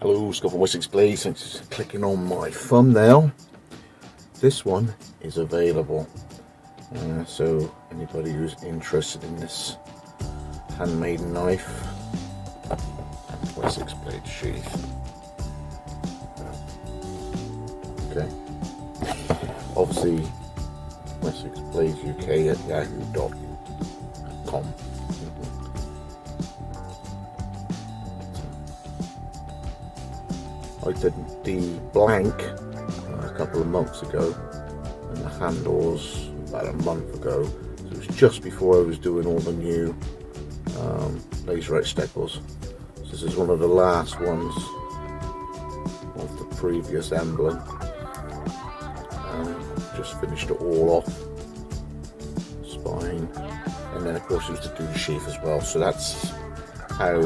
Hello, Scott from Wessex Blades. Thanks for clicking on my thumbnail. This one is available, so anybody who's interested in this handmade knife, Wessex Blades Sheath. Okay, obviously Wessex Blades UK at yahoo.com. I did the blank a couple of months ago, and the handles about a month ago. So it was just before I was doing all the new laser etch staples. So this is one of the last ones of the previous emblem. Just finished it all off, spine, and then of course it was to do the sheath as well. So that's how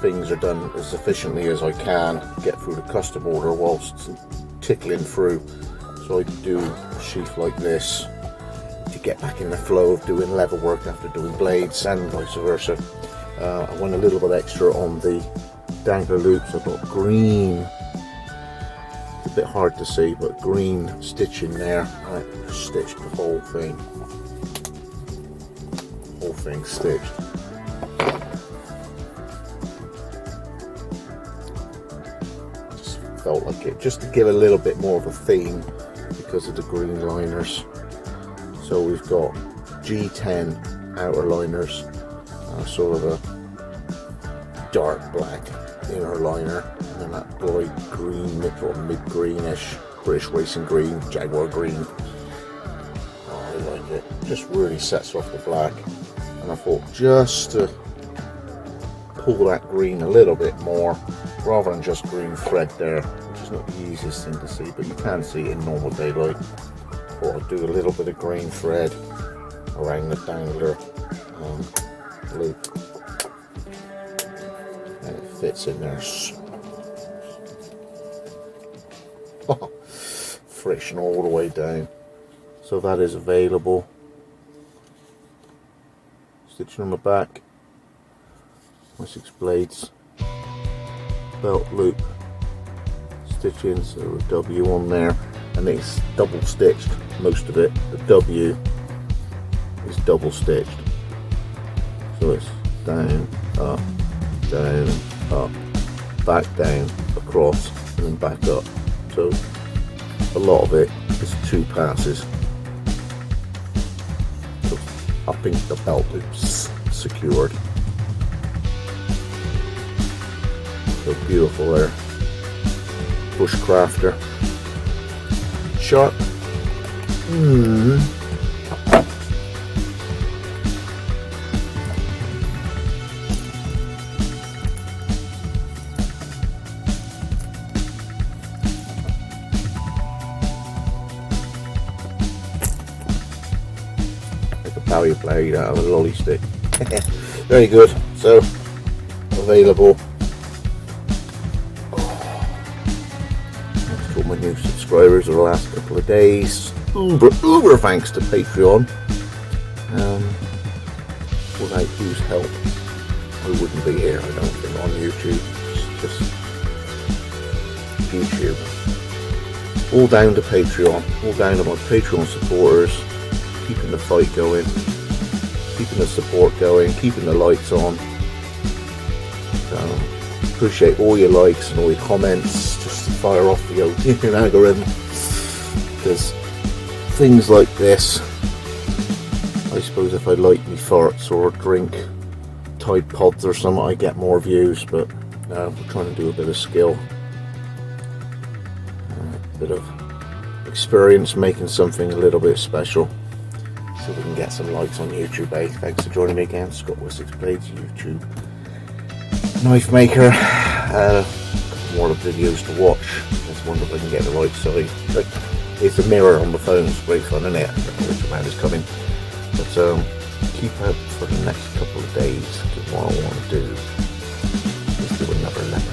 things are done as efficiently as I can, get through the custom order whilst tickling through. So I do a sheath like this to get back in the flow of doing leather work after doing blades, and vice versa. I went a little bit extra on the dangler loops. I've got green, it's a bit hard to see, but green stitch in there. I stitched the whole thing stitched. Felt like it, just to give a little bit more of a theme because of the green liners. So we've got G10 outer liners, sort of a dark black inner liner, and then that bright green, mid-greenish, British racing green, Jaguar green. Oh, I like it, just really sets off the black. And I thought just to pull that green a little bit more, rather than just green thread there, which is not the easiest thing to see, but you can see it in normal daylight. Or I'll do a little bit of green thread around the dangler loop, and it fits in there. Friction all the way down. So that is available. Stitching on the back, Wessex Blades belt loop stitching, so a W on there, and it's double stitched, most of it. The W is double stitched, so it's down, up, back down, across, and then back up. So a lot of it is two passes. So upping the belt loops secured. So beautiful there. Bushcrafter. Sharp. Like a Bowie blade out of a lolly stick. Very good. So available. My new subscribers over the last couple of days. Uber thanks to Patreon. Without whose help I wouldn't be here, I don't think, on YouTube. It's just YouTube. All down to Patreon. All down to my Patreon supporters. Keeping the fight going. Keeping the support going. Keeping the lights on. So, appreciate all your likes and all your comments. Just to fire off the old algorithm, because things like this, I suppose if I light me farts or drink Tide Pods or something, I get more views. But no, we're trying to do a bit of skill, a bit of experience making something a little bit special, so we can get some likes on YouTube. Thanks for joining me again, Scott Wessex Blades YouTube knife maker. More of videos to watch. Just wonder if I can get the right side. Like, it's a mirror on the phone. It's great fun, isn't it? Which man is coming. But keep out for the next couple of days, because what I want to do is do another leopard.